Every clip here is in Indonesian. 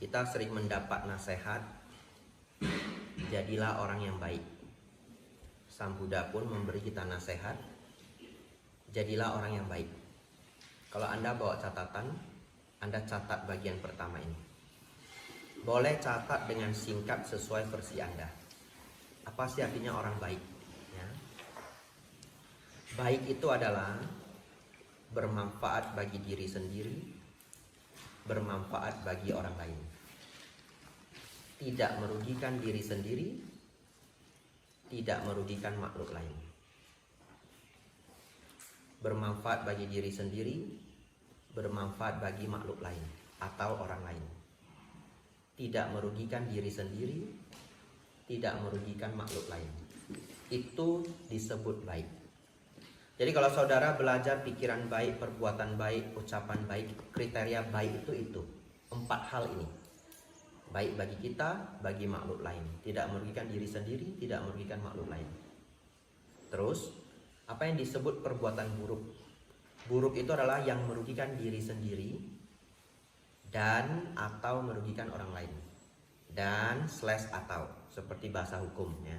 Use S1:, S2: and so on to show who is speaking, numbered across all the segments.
S1: Kita sering mendapat nasihat, jadilah orang yang baik. Sang Buddha pun memberi kita nasihat, jadilah orang yang baik. Kalau Anda bawa catatan, Anda catat bagian pertama ini. Boleh catat dengan singkat sesuai versi Anda. Apa sih artinya orang baik? Ya. Baik itu adalah bermanfaat bagi diri sendiri, bermanfaat bagi orang lain. Tidak merugikan diri sendiri, tidak merugikan makhluk lain. Bermanfaat bagi diri sendiri, bermanfaat bagi makhluk lain atau orang lain. Tidak merugikan diri sendiri, tidak merugikan makhluk lain. Itu disebut baik. Jadi kalau saudara belajar pikiran baik, perbuatan baik, ucapan baik, kriteria baik itu 4 hal ini. Baik bagi kita, bagi makhluk lain. Tidak merugikan diri sendiri, tidak merugikan makhluk lain. Terus, apa yang disebut perbuatan buruk? Buruk itu adalah yang merugikan diri sendiri dan atau merugikan orang lain. Dan / atau, seperti bahasa hukumnya.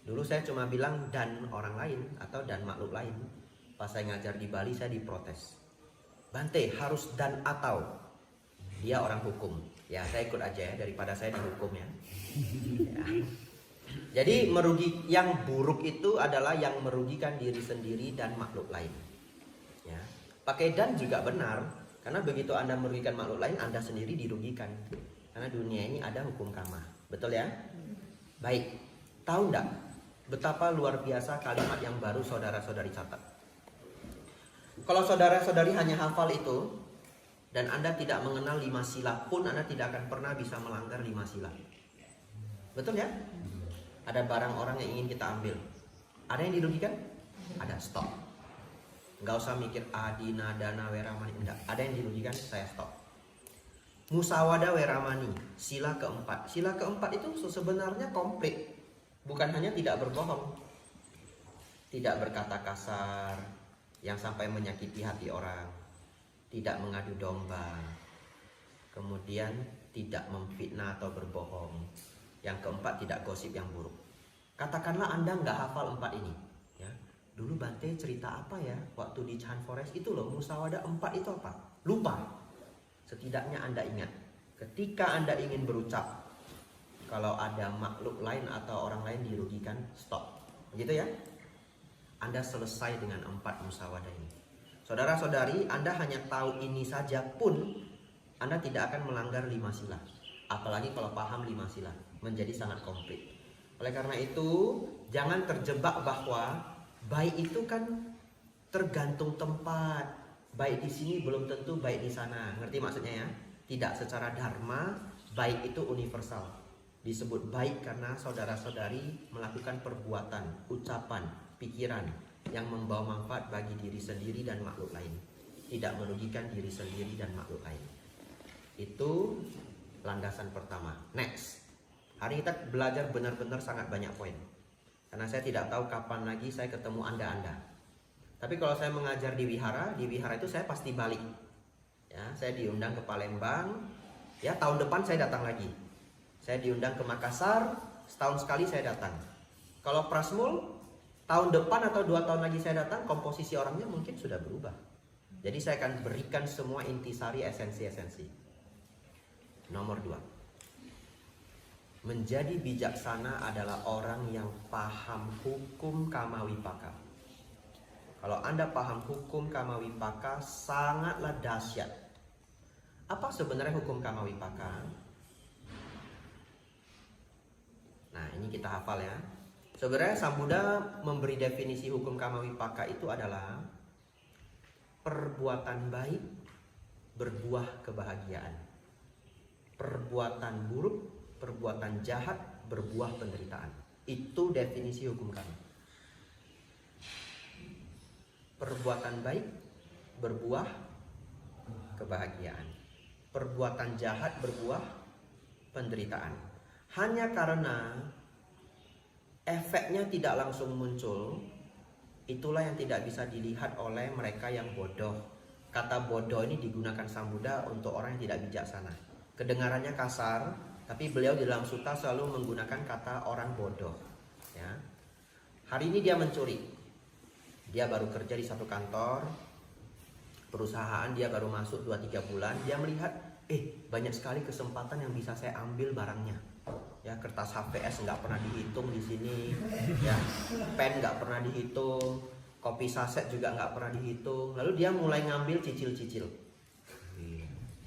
S1: Dulu saya cuma bilang dan orang lain atau dan makhluk lain. Pas saya ngajar di Bali saya diprotes. Bante harus dan atau. Dia orang hukum. Ya saya ikut aja ya, daripada saya dihukum ya. Jadi yang buruk itu adalah yang merugikan diri sendiri dan makhluk lain. Ya. Pakai dan juga benar. Karena begitu Anda merugikan makhluk lain, Anda sendiri dirugikan. Karena dunia ini ada hukum karma. Betul ya? Baik. Tahu enggak betapa luar biasa kalimat yang baru saudara-saudari catat? Kalau saudara-saudari hanya hafal itu dan Anda tidak mengenal 5 sila pun, Anda tidak akan pernah bisa melanggar 5 sila. Betul ya? Ada barang orang yang ingin kita ambil. Ada yang dirugikan? Ada, stop. Nggak usah mikir adina, dana, weramani. Enggak. Ada yang dirugikan, saya stop. Musawada weramani, sila keempat. Sila keempat itu sebenarnya komplit. Bukan hanya tidak berbohong, tidak berkata kasar yang sampai menyakiti hati orang, tidak mengadu domba, kemudian tidak memfitnah atau berbohong. Yang keempat, tidak gosip yang buruk. Katakanlah Anda nggak hafal 4 ini. Ya. Dulu Bante cerita apa ya waktu di Chan Forest itu loh, musawada 4 itu apa? Lupa. Setidaknya Anda ingat. Ketika Anda ingin berucap, kalau ada makhluk lain atau orang lain dirugikan, stop. Begitu ya? Anda selesai dengan 4 musyawarah ini. Saudara-saudari, Anda hanya tahu ini saja pun Anda tidak akan melanggar 5 sila. Apalagi kalau paham 5 sila, menjadi sangat komplit. Oleh karena itu, jangan terjebak bahwa baik itu kan tergantung tempat. Baik di sini belum tentu baik di sana. Ngerti maksudnya ya? Tidak, secara dharma baik itu universal. Disebut baik karena saudara-saudari melakukan perbuatan, ucapan, pikiran yang membawa manfaat bagi diri sendiri dan makhluk lain. Tidak merugikan diri sendiri dan makhluk lain. Itu landasan pertama. Next. Hari kita belajar benar-benar sangat banyak poin. Karena saya tidak tahu kapan lagi saya ketemu Anda-Anda. Tapi kalau saya mengajar di wihara itu saya pasti balik. Ya, saya diundang ke Palembang. Ya, tahun depan saya datang lagi. Saya diundang ke Makassar, setahun sekali saya datang. Kalau Prasmul, tahun depan atau 2 tahun lagi saya datang, komposisi orangnya mungkin sudah berubah. Jadi saya akan berikan semua intisari, esensi-esensi. Nomor 2. Menjadi bijaksana adalah orang yang paham hukum Kamawipaka. Kalau Anda paham hukum Kamawipaka, sangatlah dahsyat. Apa sebenarnya hukum Kamawipaka? Nah, ini kita hafal ya. Sebenarnya Sang Buddha memberi definisi hukum Kamawipaka itu adalah perbuatan baik berbuah kebahagiaan. Perbuatan buruk, perbuatan jahat berbuah penderitaan. Itu definisi hukum kami. Perbuatan baik berbuah kebahagiaan. Perbuatan jahat berbuah penderitaan. Hanya karena efeknya tidak langsung muncul, itulah yang tidak bisa dilihat oleh mereka yang bodoh. Kata bodoh ini digunakan Sang Buddha untuk orang yang tidak bijaksana. kedengarannya kasar, tapi beliau di dalam suta selalu menggunakan kata orang bodoh. Ya. Hari ini dia mencuri. Dia baru kerja di satu kantor, perusahaan dia baru masuk 2-3 bulan. Dia melihat, banyak sekali kesempatan yang bisa saya ambil barangnya. Ya, kertas HVS nggak pernah dihitung di sini, ya, pen nggak pernah dihitung, kopi saset juga nggak pernah dihitung. Lalu dia mulai ngambil cicil-cicil.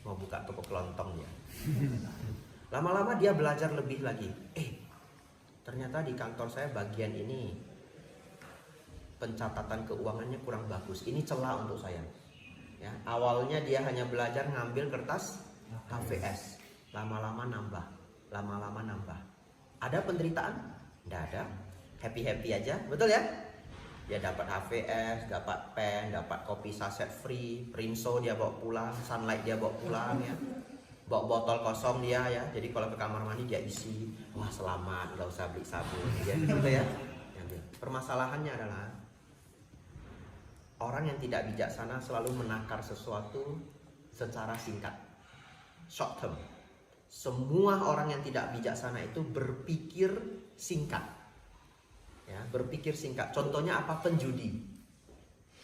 S1: Mau buka toko kelontong dia. Lama-lama dia belajar lebih lagi. Ternyata di kantor saya bagian ini pencatatan keuangannya kurang bagus. Ini celah untuk saya. Ya, awalnya dia hanya belajar ngambil kertas HVS. Lama-lama nambah. Ada penderitaan? Tidak ada. Happy-happy aja. Betul ya? Dia dapat HVS, dapat pen, dapat kopi saset free, Prinso dia bawa pulang, Sunlight dia bawa pulang ya. Bawa botol kosong dia ya. Jadi kalau ke kamar mandi dia isi. Wah, selamat, nggak usah beli sabun. Ya, gitu ya. Permasalahannya adalah orang yang tidak bijaksana selalu menakar sesuatu secara singkat, short term. Semua orang yang tidak bijaksana itu berpikir singkat, ya, berpikir singkat. Contohnya apa? Penjudi.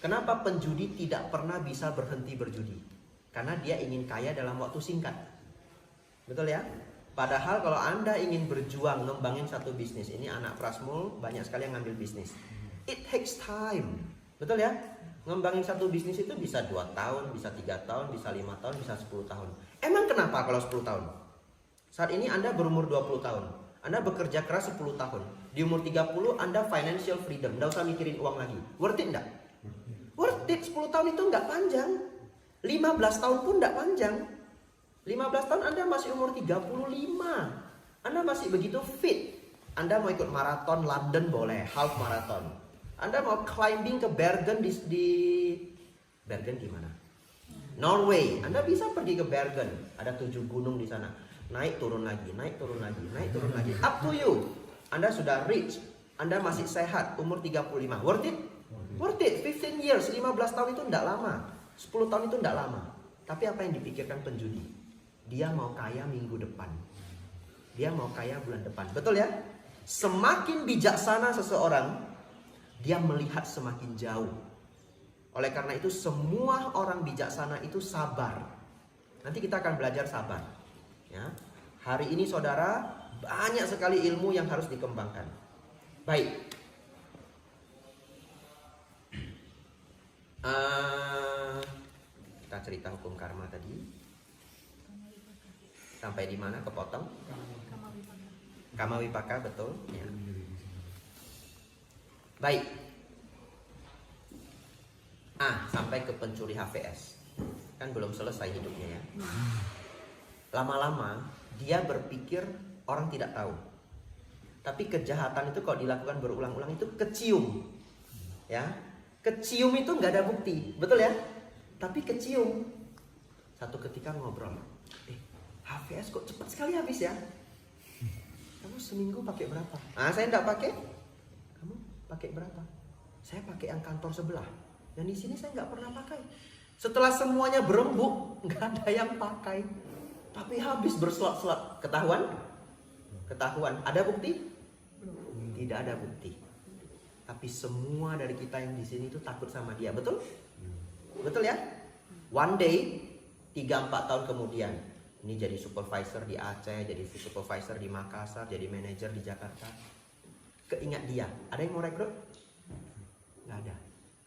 S1: Kenapa penjudi tidak pernah bisa berhenti berjudi? Karena dia ingin kaya dalam waktu singkat. Betul ya? Padahal kalau Anda ingin berjuang ngembangin satu bisnis, ini anak Prasmul banyak sekali yang ngambil bisnis. It takes time. Betul ya? Ngembangin satu bisnis itu bisa 2 tahun, bisa 3 tahun, bisa 5 tahun, bisa 10 tahun. Emang kenapa kalau 10 tahun? Saat ini Anda berumur 20 tahun. Anda bekerja keras 10 tahun. Di umur 30 Anda financial freedom. Nggak usah mikirin uang lagi. Worth it nggak? Worth it. 10 tahun itu nggak panjang. 15 tahun pun nggak panjang. 15 tahun Anda masih umur 35. Anda masih begitu fit. Anda mau ikut maraton London boleh, half marathon. Anda mau climbing ke Bergen di Bergen gimana? Norway. Anda bisa pergi ke Bergen. Ada 7 gunung di sana. Naik turun lagi, naik turun lagi, naik turun lagi. Up to you. Anda sudah rich. Anda masih sehat, umur 35. Worth it? Worth it. 15 years, 15 tahun itu tidak lama. 10 tahun itu tidak lama. Tapi apa yang dipikirkan penjudi? Dia mau kaya minggu depan. Dia mau kaya bulan depan. Betul ya? Semakin bijaksana seseorang, dia melihat semakin jauh. Oleh karena itu semua orang bijaksana itu sabar. Nanti kita akan belajar sabar. Ya. Hari ini saudara, banyak sekali ilmu yang harus dikembangkan. Baik. Kita cerita hukum karma tadi. Sampai di mana? Kepotong? Kama Wipaka, betul. Ya. Baik. Sampai ke pencuri HVS. Kan belum selesai hidupnya ya. Lama-lama dia berpikir orang tidak tahu. Tapi kejahatan itu kalau dilakukan berulang-ulang itu kecium. Ya. Kecium itu nggak ada bukti, betul ya? Tapi kecium. Satu ketika ngobrol. HVS kok cepat sekali habis ya? Kamu seminggu pakai berapa? Saya nggak pakai. Kamu pakai berapa? Saya pakai yang kantor sebelah. Dan di sini saya nggak pernah pakai. Setelah semuanya berembuk, nggak ada yang pakai. Tapi habis berselot-selot. Ketahuan? Ketahuan. Ada bukti? Tidak ada bukti. Tapi semua dari kita yang di sini itu takut sama dia. Betul? Betul ya? One day, 3-4 tahun kemudian, ini jadi supervisor di Aceh, jadi supervisor di Makassar, jadi manajer di Jakarta. Keingat dia. Ada yang mau rekrut? Nggak ada.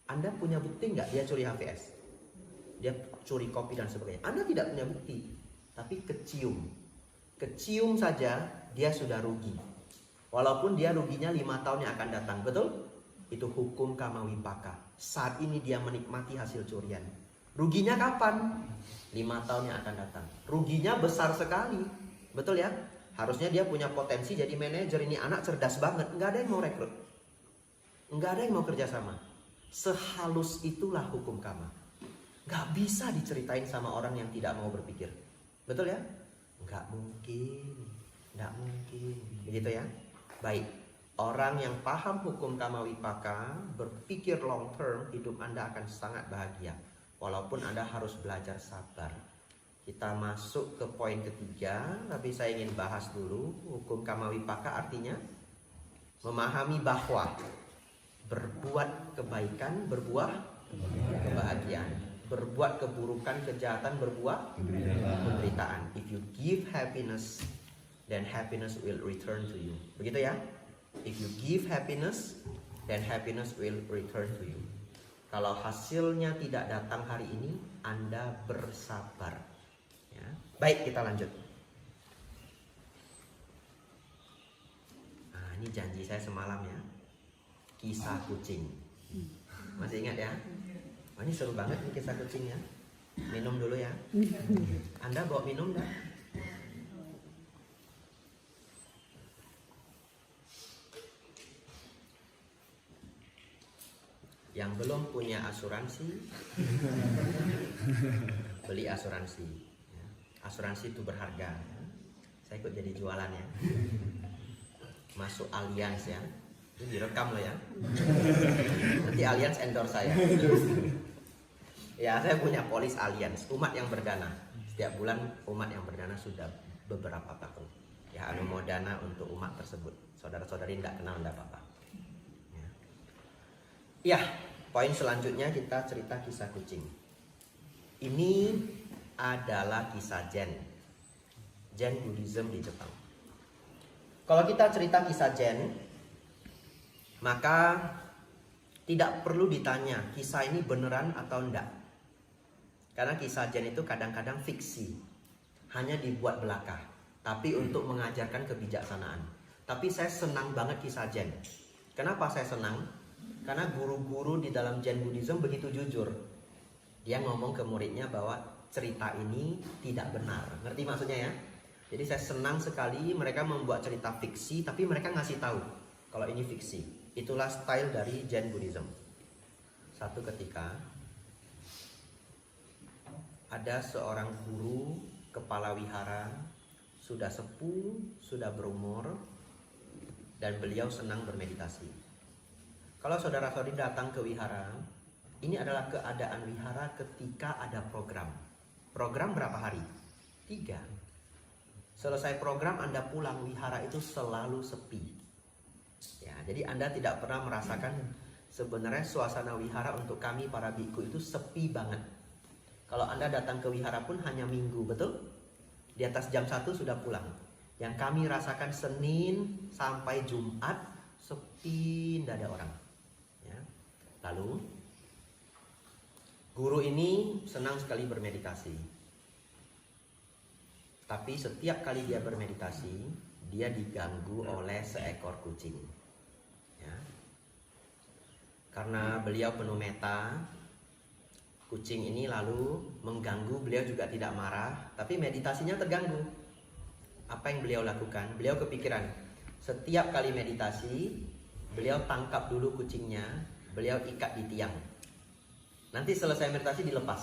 S1: Anda punya bukti nggak dia curi HVS? Dia curi kopi dan sebagainya. Anda tidak punya bukti. Tapi kecium. Kecium saja dia sudah rugi. Walaupun dia ruginya 5 tahun yang akan datang. Betul? Itu hukum Kama Wipaka. Saat ini dia menikmati hasil curian. Ruginya kapan? 5 tahun yang akan datang. Ruginya besar sekali. Betul ya? Harusnya dia punya potensi jadi manajer. Ini anak cerdas banget. Nggak ada yang mau rekrut. Nggak ada yang mau kerjasama. Sehalus itulah hukum Kama. Nggak bisa diceritain sama orang yang tidak mau berpikir. Betul ya? Nggak mungkin. Nggak mungkin. Begitu ya? Baik. Orang yang paham hukum Kama Wipaka, berpikir long term, hidup Anda akan sangat bahagia. Walaupun Anda harus belajar sabar. Kita masuk ke poin ketiga, tapi saya ingin bahas dulu hukum Kamawipaka, artinya memahami bahwa berbuat kebaikan berbuah kebahagiaan, berbuat keburukan kejahatan berbuah penderitaan. If you give happiness, then happiness will return to you. Begitu ya? If you give happiness, then happiness will return to you. Kalau hasilnya tidak datang hari ini, Anda bersabar. Ya. Baik, kita lanjut. Nah, ini janji saya semalam ya. Kisah kucing. Masih ingat ya? Oh, ini seru banget nih kisah kucingnya. Minum dulu ya. Anda bawa minum dah. Yang belum punya asuransi, beli asuransi. Asuransi itu berharga. Saya ikut jadi jualan ya. Masuk Allianz ya. Ini direkam loh ya. Nanti Allianz endorse saya. Ya, saya punya polis Allianz, umat yang berdana. Setiap bulan umat yang berdana sudah beberapa tahun. Ya, anu mau dana untuk umat tersebut. Saudara-saudari tidak kenal tidak apa-apa. Ya, poin selanjutnya kita cerita kisah kucing. Ini adalah kisah Zen Buddhism di Jepang. Kalau kita cerita kisah Zen, maka tidak perlu ditanya kisah ini beneran atau enggak. Karena kisah Zen itu kadang-kadang fiksi, hanya dibuat belaka, tapi untuk mengajarkan kebijaksanaan. Tapi saya senang banget kisah Zen. Kenapa saya senang? Karena guru-guru di dalam Zen Buddhism begitu jujur. Dia ngomong ke muridnya bahwa cerita ini tidak benar. Ngerti maksudnya ya? Jadi saya senang sekali mereka membuat cerita fiksi, tapi mereka ngasih tahu kalau ini fiksi. Itulah style dari Zen Buddhism. Satu ketika ada seorang guru kepala wihara, sudah sepuh, sudah berumur, dan beliau senang bermeditasi. Kalau saudara-saudari datang ke wihara, ini adalah keadaan wihara ketika ada program. Program berapa hari? 3. Selesai program Anda pulang, wihara itu selalu sepi. Ya, jadi Anda tidak pernah merasakan sebenarnya suasana wihara untuk kami para biku itu sepi banget. Kalau Anda datang ke wihara pun hanya minggu, betul? Di atas jam 1 sudah pulang. Yang kami rasakan Senin sampai Jumat sepi, tidak ada orang. Lalu guru ini senang sekali bermeditasi. Tapi setiap kali dia bermeditasi, dia diganggu oleh seekor kucing. Ya. Karena beliau penuh meta, kucing ini lalu mengganggu. Beliau juga tidak marah, tapi meditasinya terganggu. Apa yang beliau lakukan? Beliau kepikiran, setiap kali meditasi, beliau tangkap dulu kucingnya, beliau ikat di tiang. Nanti selesai meditasi dilepas.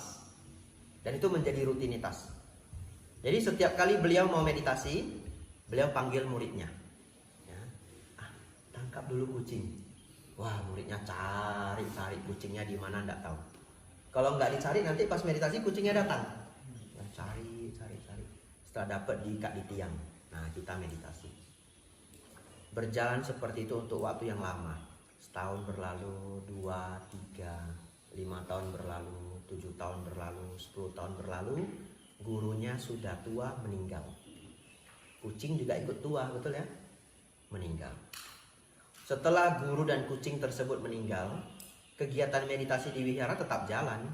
S1: Dan itu menjadi rutinitas. Jadi setiap kali beliau mau meditasi, beliau panggil muridnya. Ya. Tangkap dulu kucing. Wah, muridnya cari kucingnya di mana enggak tahu. Kalau nggak dicari nanti pas meditasi kucingnya datang. Ya, cari. Setelah dapat diikat di tiang. Nah, kita meditasi. Berjalan seperti itu untuk waktu yang lama. Setahun berlalu, 2, 3, 5 tahun berlalu, 7 tahun berlalu, 10 tahun berlalu. Gurunya sudah tua, meninggal. Kucing juga ikut tua, betul ya? Meninggal. Setelah guru dan kucing tersebut meninggal, kegiatan meditasi di wihara tetap jalan.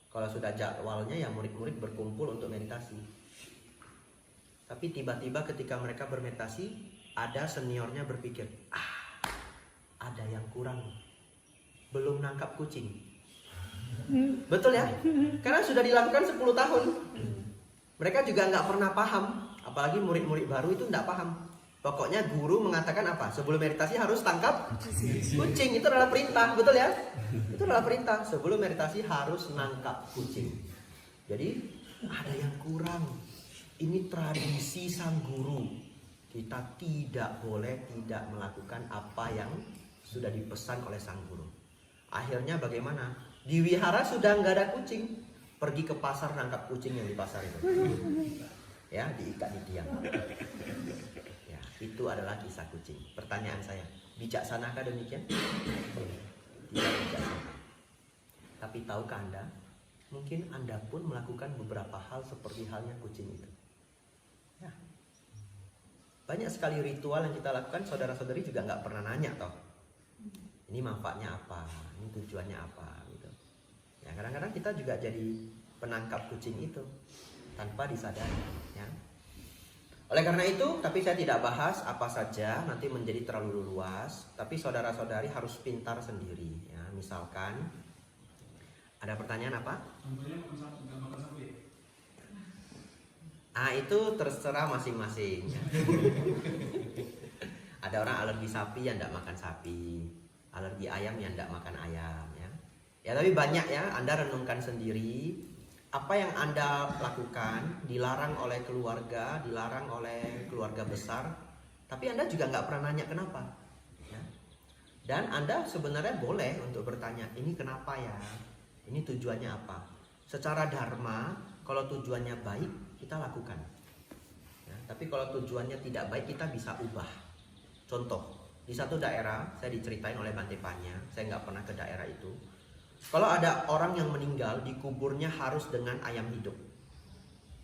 S1: Kalau sudah jadwalnya ya murid-murid berkumpul untuk meditasi. Tapi tiba-tiba ketika mereka bermeditasi, ada seniornya berpikir, ada yang kurang, belum nangkap kucing. Betul ya? Karena sudah dilakukan 10 tahun. Mereka juga nggak pernah paham, apalagi murid-murid baru itu nggak paham. Pokoknya guru mengatakan apa? Sebelum meditasi harus tangkap kucing. Itu adalah perintah, betul ya? Itu adalah perintah. Sebelum meditasi harus nangkap kucing. Jadi ada yang kurang. Ini tradisi sang guru. Kita tidak boleh tidak melakukan apa yang sudah dipesan oleh sang guru. Akhirnya bagaimana? Di wihara sudah nggak ada kucing. pergi ke pasar nangkap kucing yang di pasar itu. Ya, diikat di tiang. Ya, itu adalah kisah kucing. Pertanyaan saya, bijaksanakah demikian? Tidak bijaksana. Tapi tahukah Anda, mungkin Anda pun melakukan beberapa hal seperti halnya kucing itu. Ya. Banyak sekali ritual yang kita lakukan, saudara-saudari juga nggak pernah nanya toh. Ini manfaatnya apa? Ini tujuannya apa? Gitu. Ya, kadang-kadang kita juga jadi penangkap kucing itu tanpa disadari. Ya. Oleh karena itu, tapi saya tidak bahas apa saja, nanti menjadi terlalu luas. Tapi saudara-saudari harus pintar sendiri. Ya, misalkan, ada pertanyaan apa? Itu terserah masing-masing. Ya. Ada orang alergi sapi yang tidak makan sapi, alergi ayam yang tidak makan ayam. Ya, ya tapi banyak ya. Anda renungkan sendiri. Apa yang Anda lakukan dilarang oleh keluarga, dilarang oleh keluarga besar, tapi Anda juga nggak pernah nanya kenapa. Ya. Dan Anda sebenarnya boleh untuk bertanya, ini kenapa ya? Ini tujuannya apa? Secara dharma, kalau tujuannya baik, kita lakukan. Ya, tapi kalau tujuannya tidak baik, kita bisa ubah. Contoh, di satu daerah, saya diceritain oleh Bante Panya, saya nggak pernah ke daerah itu. Kalau ada orang yang meninggal, dikuburnya harus dengan ayam hidup.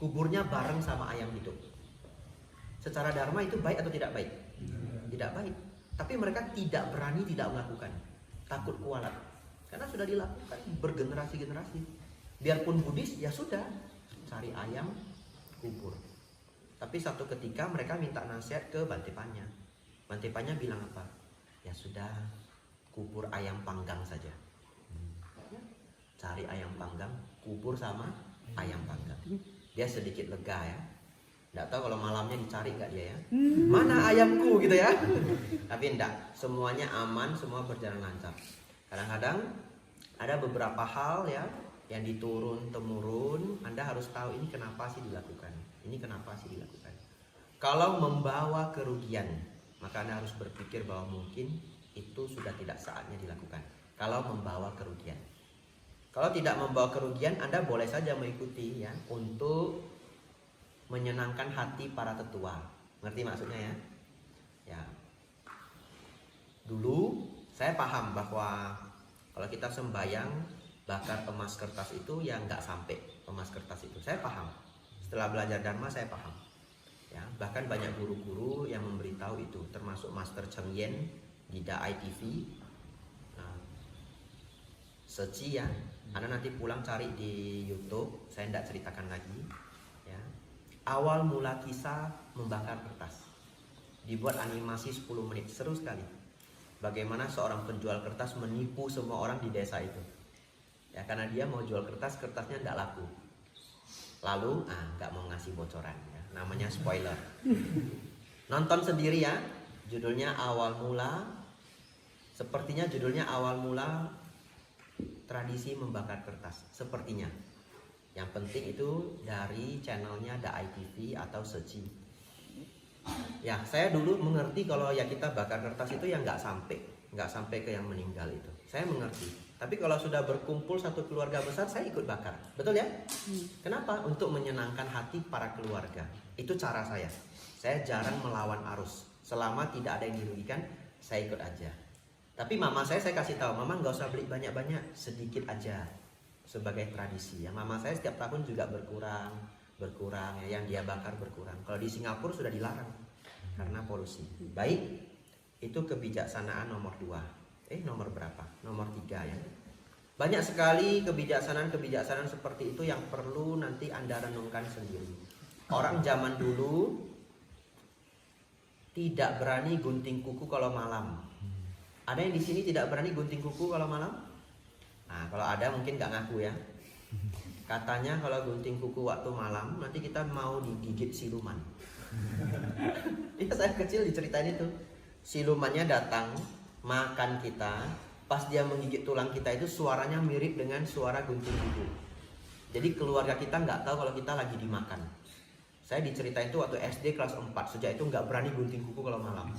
S1: Kuburnya bareng sama ayam hidup. Secara dharma itu baik atau tidak baik? Tidak baik. Tapi mereka tidak berani tidak melakukan. Takut kualat. Karena sudah dilakukan bergenerasi-generasi. Biarpun Buddhis, ya sudah. Cari ayam, kubur. Tapi satu ketika mereka minta nasihat ke Bante Panya. Bante Panya bilang apa? Ya sudah, kubur ayam panggang saja. Cari ayam panggang, kubur sama ayam panggang. Dia sedikit lega ya. Nggak tahu kalau malamnya dicari nggak dia ya. Mana ayamku gitu ya. Tapi enggak, semuanya aman, semua berjalan lancar. Kadang-kadang ada beberapa hal ya yang diturun temurun. Anda harus tahu ini kenapa sih dilakukan. Ini kenapa sih dilakukan. Kalau membawa kerugian, maka Anda harus berpikir bahwa mungkin itu sudah tidak saatnya dilakukan. Kalau membawa kerugian. Kalau tidak membawa kerugian, Anda boleh saja mengikuti ya untuk menyenangkan hati para tetua. Ngerti maksudnya ya? Ya. Dulu saya paham bahwa kalau kita sembahyang bakar emas kertas itu ya nggak sampai emas kertas itu. Saya paham. Setelah belajar Dharma saya paham. Ya, bahkan banyak guru-guru yang memberitahu itu, termasuk Master Cheng Yen di Da ITV. Seci ya, Anda nanti pulang cari di YouTube, saya tidak ceritakan lagi. Ya. Awal mula kisah membakar kertas, dibuat animasi 10 menit, seru sekali. Bagaimana seorang penjual kertas menipu semua orang di desa itu. Ya, karena dia mau jual kertas, kertasnya tidak laku. Lalu, nggak mau ngasih bocoran, ya. Namanya spoiler. Nonton sendiri ya, judulnya Awal Mula. Sepertinya judulnya Awal Mula Tradisi Membakar Kertas, sepertinya. Yang penting itu dari channelnya Da ITV atau Seci. Ya, saya dulu mengerti kalau ya kita bakar kertas itu ya nggak sampai ke yang meninggal itu. Saya mengerti. Tapi kalau sudah berkumpul satu keluarga besar, saya ikut bakar. Betul ya? Kenapa? Untuk menyenangkan hati para keluarga. Itu cara saya. Saya jarang melawan arus. Selama tidak ada yang dirugikan, saya ikut aja. Tapi mama saya kasih tahu, mama nggak usah beli banyak-banyak, sedikit aja sebagai tradisi. Ya, mama saya setiap tahun juga berkurang ya, yang dia bakar berkurang. Kalau di Singapura sudah dilarang karena polusi. Baik, itu kebijaksanaan nomor 2. Nomor berapa? Nomor 3 ya. Banyak sekali kebijaksanaan seperti itu yang perlu nanti Anda renungkan sendiri. Orang zaman dulu tidak berani gunting kuku kalau malam. Ada yang di sini tidak berani gunting kuku kalau malam? Nah, kalau ada mungkin nggak ngaku ya. Katanya kalau gunting kuku waktu malam nanti kita mau digigit siluman. Ya, saya kecil diceritain itu. Silumannya datang makan kita. Pas dia menggigit tulang kita itu suaranya mirip dengan suara gunting kuku. Jadi keluarga kita nggak tahu kalau kita lagi dimakan. Saya diceritain itu waktu SD kelas 4. Sejak itu nggak berani gunting kuku kalau malam.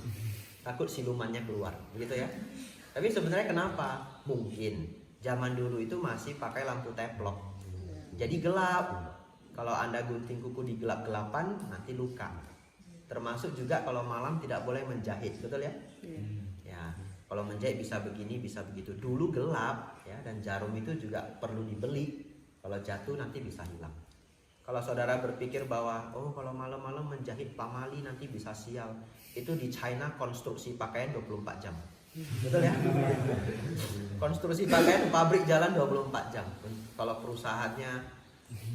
S1: Takut silumannya keluar, begitu ya. Tapi sebenarnya kenapa? Mungkin zaman dulu itu masih pakai lampu teplok. Jadi gelap. Kalau Anda gunting kuku di gelap-gelapan nanti luka. Termasuk juga kalau malam tidak boleh menjahit, betul ya? Ya, kalau menjahit bisa begini, bisa begitu. Dulu gelap ya, dan jarum itu juga perlu dibeli. Kalau jatuh nanti bisa hilang. Kalau saudara berpikir bahwa oh kalau malam-malam menjahit pamali nanti bisa sial, itu di China konstruksi pakaian 24 jam. Betul ya? Konstruksi pakaian pabrik jalan 24 jam. Kalau perusahaannya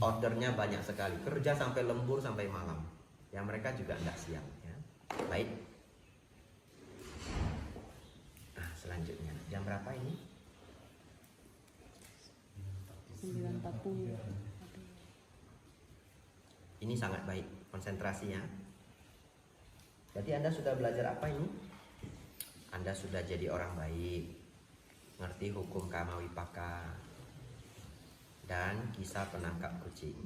S1: ordernya banyak sekali, kerja sampai lembur sampai malam. Ya mereka juga nggak siap ya. Baik. Nah, selanjutnya jam berapa ini?
S2: 9.40.
S1: Ini sangat baik konsentrasinya. Jadi Anda sudah belajar apa ini? Anda sudah jadi orang baik, ngerti hukum Kama Wipaka dan kisah penangkap kucing.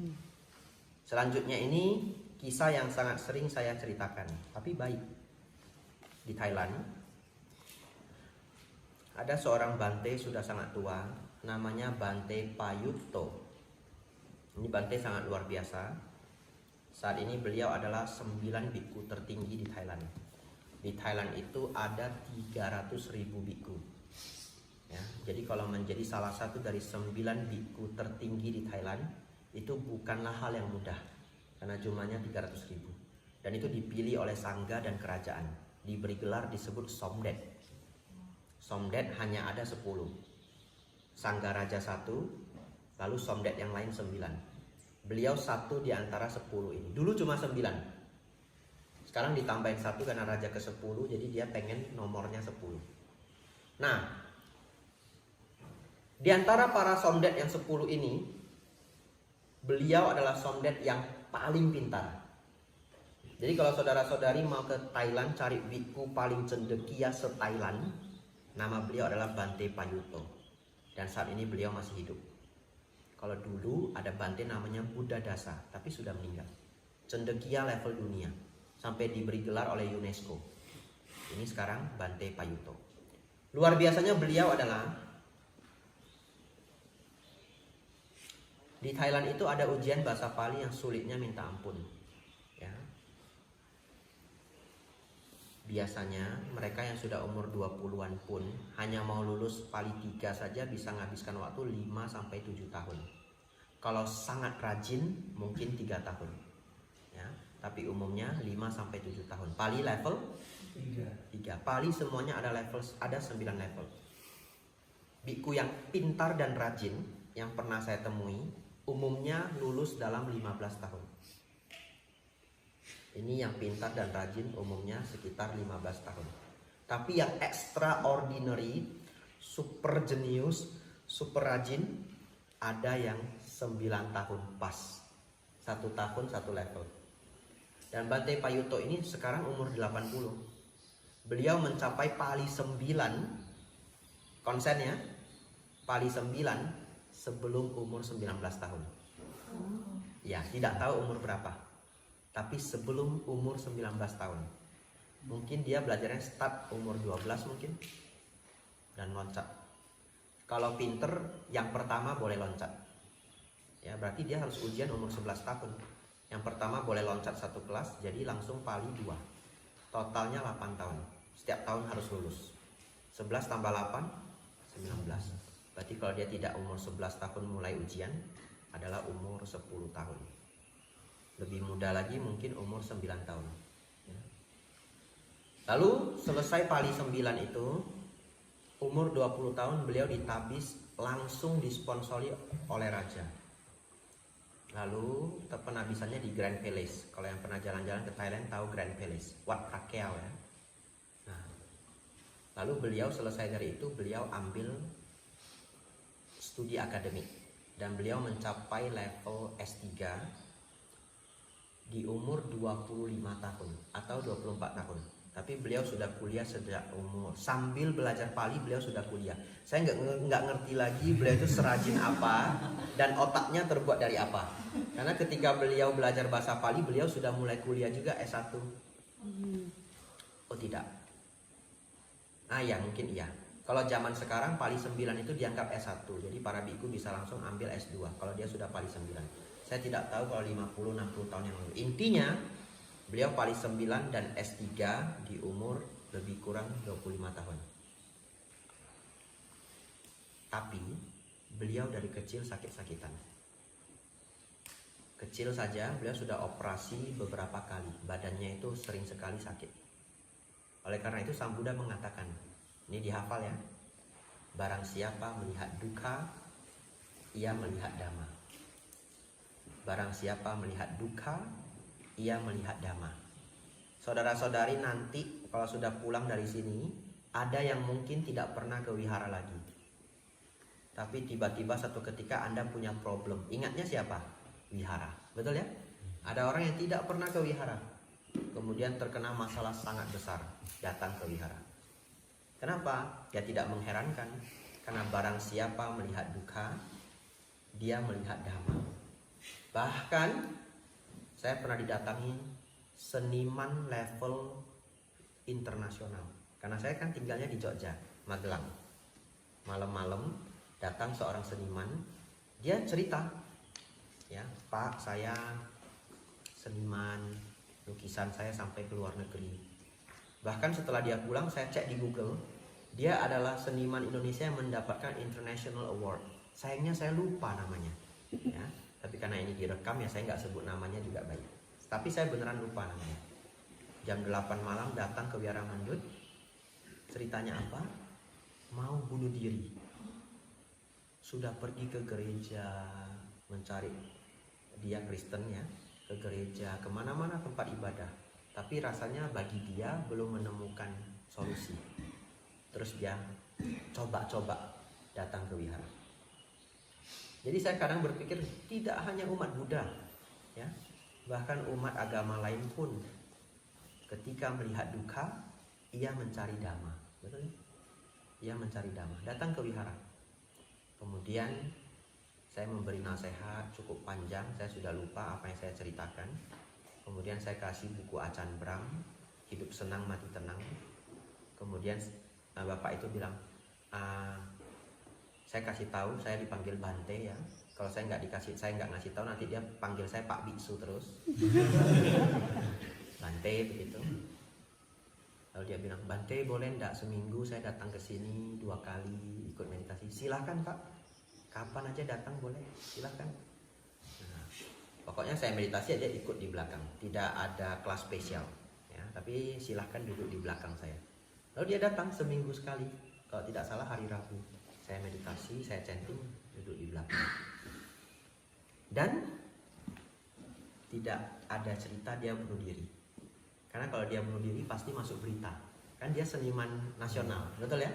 S1: Selanjutnya ini kisah yang sangat sering saya ceritakan, tapi baik. Di Thailand ada seorang bante sudah sangat tua, namanya Bante Payutto. Ini bante sangat luar biasa. Saat ini beliau adalah 9 biku tertinggi di Thailand. Di Thailand itu ada 300.000 biku. Ya, jadi kalau menjadi salah satu dari 9 biku tertinggi di Thailand itu bukanlah hal yang mudah, karena jumlahnya 300.000. Dan itu dipilih oleh sangga dan kerajaan. Diberi gelar disebut Somdet. Somdet hanya ada 10. Sangga raja 1, lalu Somdet yang lain 9. Beliau satu di antara 10 ini. Dulu cuma 9. Sekarang ditambahin 1 karena raja ke-10, jadi dia pengen nomornya 10. Nah, di antara para Somdet yang 10 ini, beliau adalah Somdet yang paling pintar. Jadi kalau saudara-saudari mau ke Thailand cari biku paling cendekia se-Thailand, nama beliau adalah Bante Payutto. Dan saat ini beliau masih hidup. Kalau dulu ada bante namanya Buddha Dasa, tapi sudah meninggal. Cendekia level dunia, sampai diberi gelar oleh UNESCO. Ini sekarang Bante Payutto. Luar biasanya beliau adalah di Thailand itu ada ujian bahasa Pali yang sulitnya minta ampun. Ya. Biasanya mereka yang sudah umur 20-an pun hanya mau lulus Pali 3 saja bisa menghabiskan waktu 5-7 tahun. Kalau sangat rajin mungkin 3 tahun. Ya, tapi umumnya 5-7 tahun. Pali level 3. Pali semuanya ada level, ada 9 level. Biku yang pintar dan rajin yang pernah saya temui umumnya lulus dalam 15 tahun. Ini yang pintar dan rajin umumnya sekitar 15 tahun. Tapi yang extraordinary, super jenius, super rajin, ada yang 9 tahun pas. 1 tahun 1 level. Dan Bante Payutto ini sekarang umur 80. Beliau mencapai Pali 9, konsennya Pali 9 sebelum umur 19 tahun. Ya, tidak tahu umur berapa. Tapi sebelum umur 19 tahun. Mungkin dia belajarnya start umur 12 mungkin. Dan loncat. Kalau pinter yang pertama boleh loncat. Ya, berarti dia harus ujian umur 11 tahun. Yang pertama boleh loncat 1 kelas, jadi langsung Pali 2. Totalnya 8 tahun. Setiap tahun harus lulus. 11 tambah 8, 19. Berarti kalau dia tidak umur 11 tahun mulai ujian, adalah umur 10 tahun. Lebih muda lagi mungkin umur 9 tahun. Lalu selesai Pali 9 itu, umur 20 tahun beliau ditabis langsung disponsori oleh raja. Lalu penabisannya di Grand Palace. Kalau yang pernah jalan-jalan ke Thailand tahu Grand Palace, Wat Prakeau ya. Nah, lalu beliau selesai dari itu, beliau ambil studi akademik dan beliau mencapai level S3 di umur 25 tahun atau 24 tahun. Tapi beliau sudah kuliah sejak umur, sambil belajar Pali beliau sudah kuliah. Saya nggak ngerti lagi beliau itu serajin apa dan otaknya terbuat dari apa. Karena ketika beliau belajar bahasa Pali beliau sudah mulai kuliah juga S1. Oh tidak. Ah ya mungkin iya. Kalau zaman sekarang Pali 9 itu dianggap S1. Jadi para biku bisa langsung ambil S2 kalau dia sudah Pali 9. Saya tidak tahu kalau 50-60 tahun yang lalu. Intinya beliau Pali 9 dan S3 di umur lebih kurang 25 tahun. Tapi beliau dari kecil sakit-sakitan. Kecil saja beliau sudah operasi beberapa kali. Badannya itu sering sekali sakit. Oleh karena itu Sang Buddha mengatakan, ini dihafal ya, barang siapa melihat duka, ia melihat dhamma. Barang siapa melihat duka, ia melihat dhamma. Saudara-saudari nanti kalau sudah pulang dari sini, ada yang mungkin tidak pernah ke wihara lagi. Tapi tiba-tiba satu ketika Anda punya problem. Ingatnya siapa? Wihara. Betul ya? Ada orang yang tidak pernah ke wihara, kemudian terkena masalah sangat besar, datang ke wihara. Kenapa? Ya tidak mengherankan. Karena barang siapa melihat duka, dia melihat dhamma. Bahkan saya pernah didatangi seniman level internasional. Karena saya kan tinggalnya di Jogja, Magelang. Malam-malam datang seorang seniman, dia cerita, ya Pak, saya seniman, lukisan saya sampai ke luar negeri. Bahkan setelah dia pulang, saya cek di Google, dia adalah seniman Indonesia yang mendapatkan International Award. Sayangnya saya lupa namanya, ya. Tapi karena ini direkam ya saya nggak sebut namanya juga baik. Tapi saya beneran lupa namanya. Jam 8 malam datang ke Wihara Mandut. Ceritanya apa? Mau bunuh diri. Sudah pergi ke gereja mencari, dia Kristen ya, ke gereja, kemana-mana tempat ibadah. Tapi rasanya bagi dia belum menemukan solusi. Terus dia coba-coba datang ke wihara. Jadi saya kadang berpikir tidak hanya umat Buddha, ya, bahkan umat agama lain pun ketika melihat duka, ia mencari dhamma. Betul? Ia mencari dhamma. Datang ke wihara. Kemudian saya memberi nasihat cukup panjang, saya sudah lupa apa yang saya ceritakan. Kemudian saya kasih buku Acan Bram, Hidup Senang Mati Tenang. Kemudian bapak itu bilang, saya kasih tahu, saya dipanggil Bante ya. Kalau saya nggak ngasih tahu, nanti dia panggil saya Pak Biksu terus. Bante begitu. Lalu dia bilang, Bante boleh ndak seminggu saya datang ke sini 2 kali ikut meditasi? Silahkan Pak, kapan aja datang boleh, silahkan. Nah, pokoknya saya meditasi aja ikut di belakang, tidak ada kelas spesial, ya, tapi silahkan duduk di belakang saya. Lalu dia datang seminggu sekali, kalau tidak salah hari Rabu. Saya meditasi, saya chanting, duduk di belakang. Dan tidak ada cerita dia bunuh diri. Karena kalau dia bunuh diri pasti masuk berita. Kan dia seniman nasional, betul ya?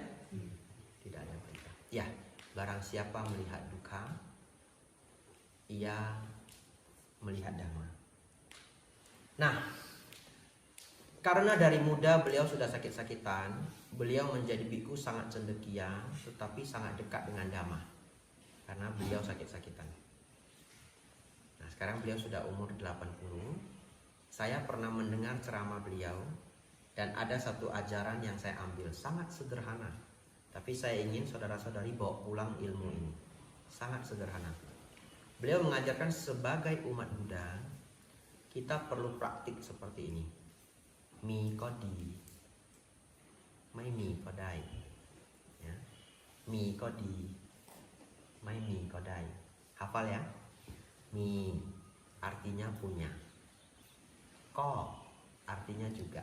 S1: Tidak ada berita. Ya, barang siapa melihat duka, ia melihat dhamma. Nah, karena dari muda beliau sudah sakit-sakitan, beliau menjadi biku sangat cendekia, tetapi sangat dekat dengan dhamma. Karena beliau sakit-sakitan. Nah, sekarang beliau sudah umur 80. Saya pernah mendengar ceramah beliau dan ada satu ajaran yang saya ambil sangat sederhana, tapi saya ingin saudara-saudari bawa pulang ilmu ini. Sangat sederhana. Beliau mengajarkan sebagai umat Buddha kita perlu praktik seperti ini. Mi ko di, mai mi ko dai. Ya. Mi ko di, mai mi ko dai. Hafal ya. Mi artinya punya. Ko artinya juga.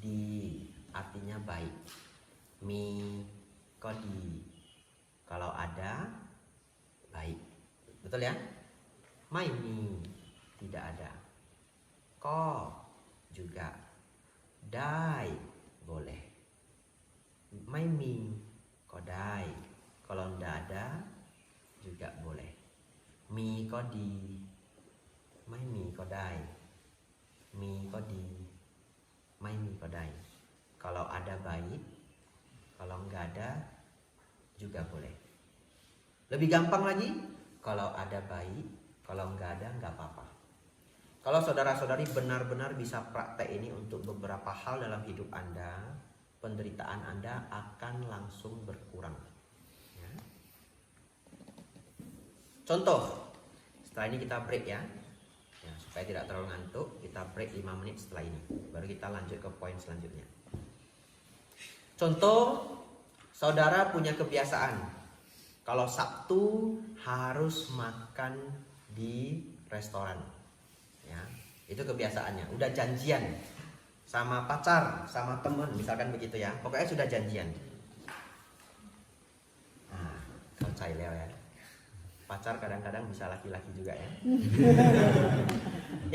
S1: Di artinya baik. Mi ko di, kalau ada baik. Betul ya? Mai mi tidak ada. Ko juga. Dai boleh. Mai mi ko dai, kalau tidak ada juga boleh. Mi ko di, mai mi ko dai. Mi ko di, mai mi ko dai. Kalau ada baik, kalau enggak ada juga boleh. Lebih gampang lagi, kalau ada baik, kalau enggak ada enggak apa-apa. Kalau saudara-saudari benar-benar bisa praktek ini untuk beberapa hal dalam hidup Anda, penderitaan Anda akan langsung berkurang. Ya. Contoh, setelah ini kita break ya. Supaya tidak terlalu ngantuk, kita break 5 menit setelah ini. Baru kita lanjut ke poin selanjutnya. Contoh, saudara punya kebiasaan. Kalau Sabtu harus makan di restoran. Ya, itu kebiasaannya. Udah janjian sama pacar, sama teman, misalkan begitu ya. Pokoknya sudah janjian. Nah, kalau Caileo ya. Pacar kadang-kadang bisa laki-laki juga ya.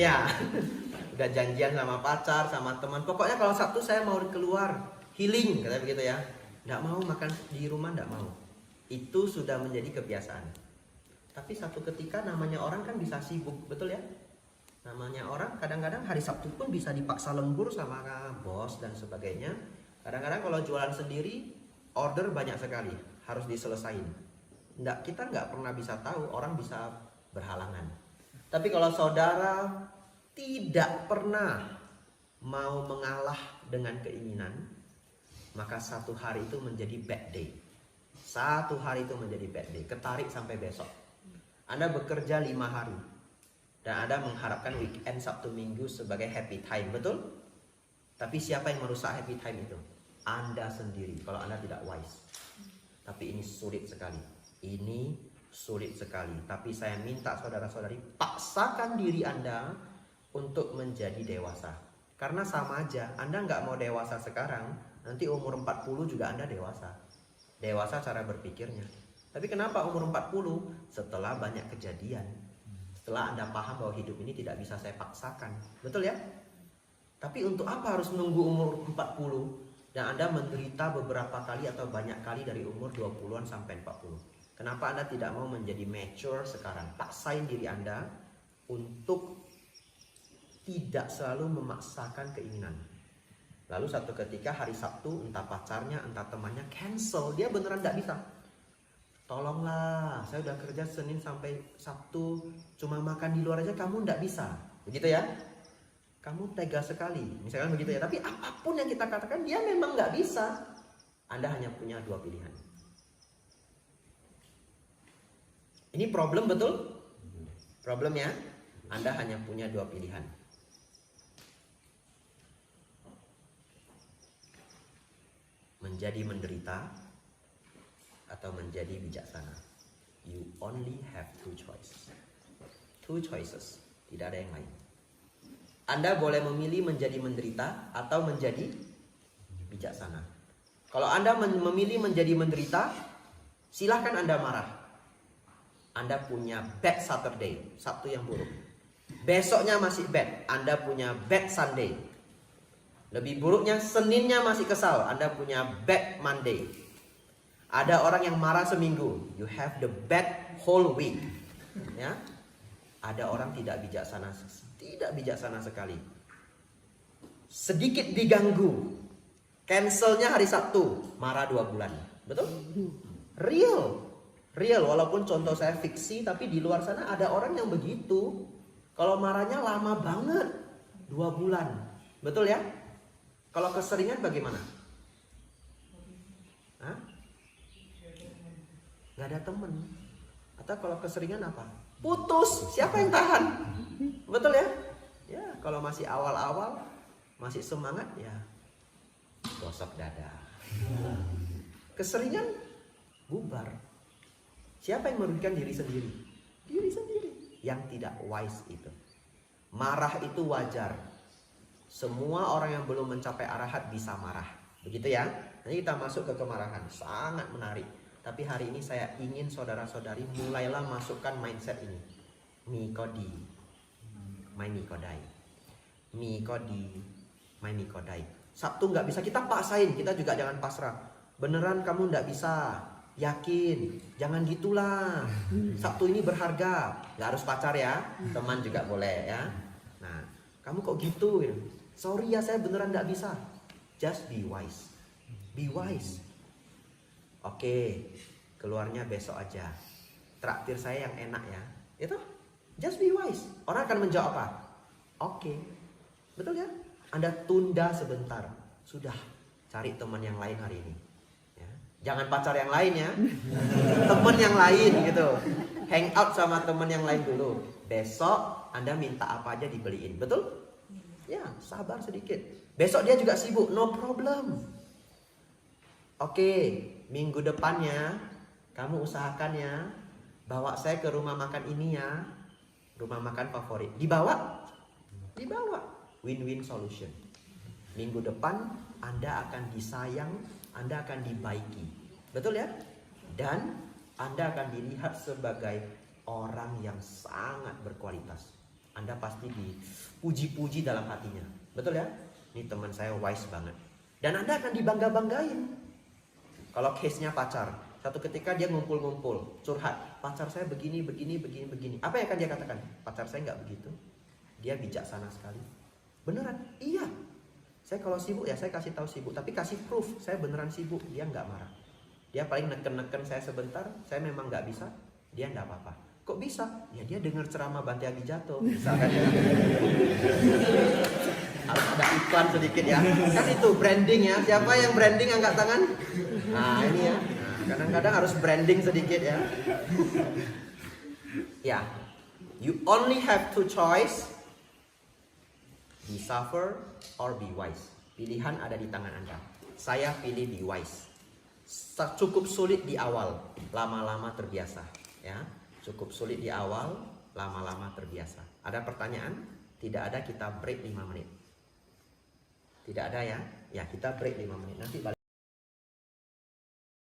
S1: Ya, udah janjian sama pacar, sama teman. Pokoknya kalau Sabtu saya mau keluar, healing, katanya begitu ya. Nggak mau makan di rumah, nggak mau. Itu sudah menjadi kebiasaan. Tapi satu ketika namanya orang kan bisa sibuk, betul ya? Namanya orang kadang-kadang hari Sabtu pun bisa dipaksa lembur sama bos dan sebagainya. Kadang-kadang kalau jualan sendiri, order banyak sekali, harus diselesain. Kita nggak pernah bisa tahu, orang bisa berhalangan. Tapi kalau saudara tidak pernah mau mengalah dengan keinginan, maka satu hari itu menjadi bad day. Satu hari itu menjadi bad day, ketarik sampai besok. Anda bekerja 5 hari dan Anda mengharapkan weekend Sabtu Minggu sebagai happy time, betul? Tapi siapa yang merusak happy time itu? Anda sendiri kalau Anda tidak wise. Tapi ini sulit sekali. Ini sulit sekali. Tapi saya minta saudara-saudari, paksakan diri Anda untuk menjadi dewasa. Karena sama aja, Anda nggak mau dewasa sekarang, nanti umur 40 juga Anda dewasa. Dewasa cara berpikirnya. Tapi kenapa umur 40? Setelah banyak kejadian. Setelah Anda paham bahwa hidup ini tidak bisa saya paksakan. Betul ya? Tapi untuk apa harus menunggu umur 40? Dan Anda menderita beberapa kali atau banyak kali dari umur 20-an sampai 40. Kenapa Anda tidak mau menjadi mature sekarang? Paksain diri Anda untuk tidak selalu memaksakan keinginan. Lalu satu ketika hari Sabtu, entah pacarnya, entah temannya cancel. Dia beneran tidak bisa. Tolonglah, saya udah kerja Senin sampai Sabtu, cuma makan di luar aja kamu tidak bisa. Begitu ya? Kamu tega sekali. Misalkan begitu ya. Tapi apapun yang kita katakan, dia memang nggak bisa. Anda hanya punya 2 pilihan. Ini problem, betul? Problem ya? Anda hanya punya 2 pilihan. Menjadi menderita atau menjadi bijaksana. You only have 2 choices. 2 choices. Tidak ada yang lain. Anda boleh memilih menjadi menderita atau menjadi bijaksana. Kalau Anda memilih menjadi menderita, silahkan Anda marah. Anda punya bad Saturday, Sabtu yang buruk. Besoknya masih bad, Anda punya bad Sunday. Lebih buruknya Seninnya masih kesal, Anda punya bad Monday. Ada orang yang marah seminggu, you have the bad whole week. Ya, ada orang tidak bijaksana sekali. Sedikit diganggu, cancelnya hari Sabtu, marah 2 bulan. Betul? Real, walaupun contoh saya fiksi, tapi di luar sana ada orang yang begitu. Kalau marahnya lama banget, 2 bulan. Betul ya? Kalau keseringan bagaimana? Hah? Gak ada temen. Atau kalau keseringan apa? Putus, siapa yang tahan? Betul ya? Ya, kalau masih awal-awal, masih semangat ya, gosok dada. Keseringan, bubar. Siapa yang merugikan diri sendiri? Diri sendiri. Yang tidak wise itu. Marah itu wajar. Semua orang yang belum mencapai arahat bisa marah. Begitu ya. Nanti kita masuk ke kemarahan. Sangat menarik. Tapi hari ini saya ingin saudara-saudari mulailah masukkan mindset ini. Mikodi. My mikodai. Mikodi. My mikodai. Sabtu nggak bisa, kita paksain. Kita juga jangan pasrah. Beneran kamu nggak bisa. Yakin, jangan gitulah. Sabtu ini berharga. Gak harus pacar ya, teman juga boleh ya. Nah, kamu kok gitu? Sorry ya, saya beneran gak bisa. Just be wise. Be wise. Oke, keluarnya besok aja. Traktir saya yang enak ya. Itu, just be wise. Orang akan menjawab apa? Oke, betul ya? Anda tunda sebentar. Sudah, cari teman yang lain hari ini. Ya. Jangan pacar yang lain ya, teman yang lain gitu. Hang out sama teman yang lain dulu. Besok Anda minta apa aja dibeliin, betul? Ya, sabar sedikit. Besok dia juga sibuk, no problem. Oke, minggu depannya kamu usahakan ya, bawa saya ke rumah makan ini ya, rumah makan favorit. Dibawa, win-win solution. Minggu depan Anda akan disayang, Anda akan dibaiki, betul ya? Dan Anda akan dilihat sebagai orang yang sangat berkualitas. Anda pasti dipuji-puji dalam hatinya, betul ya? Ini teman saya wise banget. Dan Anda akan dibangga-banggain. Kalau case-nya pacar, satu ketika dia ngumpul-ngumpul, curhat, pacar saya begini. Apa yang akan dia katakan? Pacar saya nggak begitu. Dia bijaksana sekali. Beneran? Iya. Saya kalau sibuk ya saya kasih tahu sibuk, tapi kasih proof saya beneran sibuk, dia nggak marah. Dia paling neken-neken saya sebentar, saya memang nggak bisa, dia nggak apa-apa. Kok bisa? Ya dia dengar ceramah Bante Abijato, misalkan ya. Harus ada iklan sedikit ya. Kan itu branding ya. Siapa yang branding angkat tangan? Nah ini ya. Nah, kadang-kadang harus branding sedikit ya. Ya. You only have two choice. Be suffer or be wise. Pilihan ada di tangan Anda. Saya pilih be wise. Cukup sulit di awal, lama-lama terbiasa. Ya, cukup sulit di awal, lama-lama terbiasa. Ada pertanyaan? Tidak ada, kita break 5 menit. Tidak ada ya? Ya, kita break 5 menit. Nanti balik.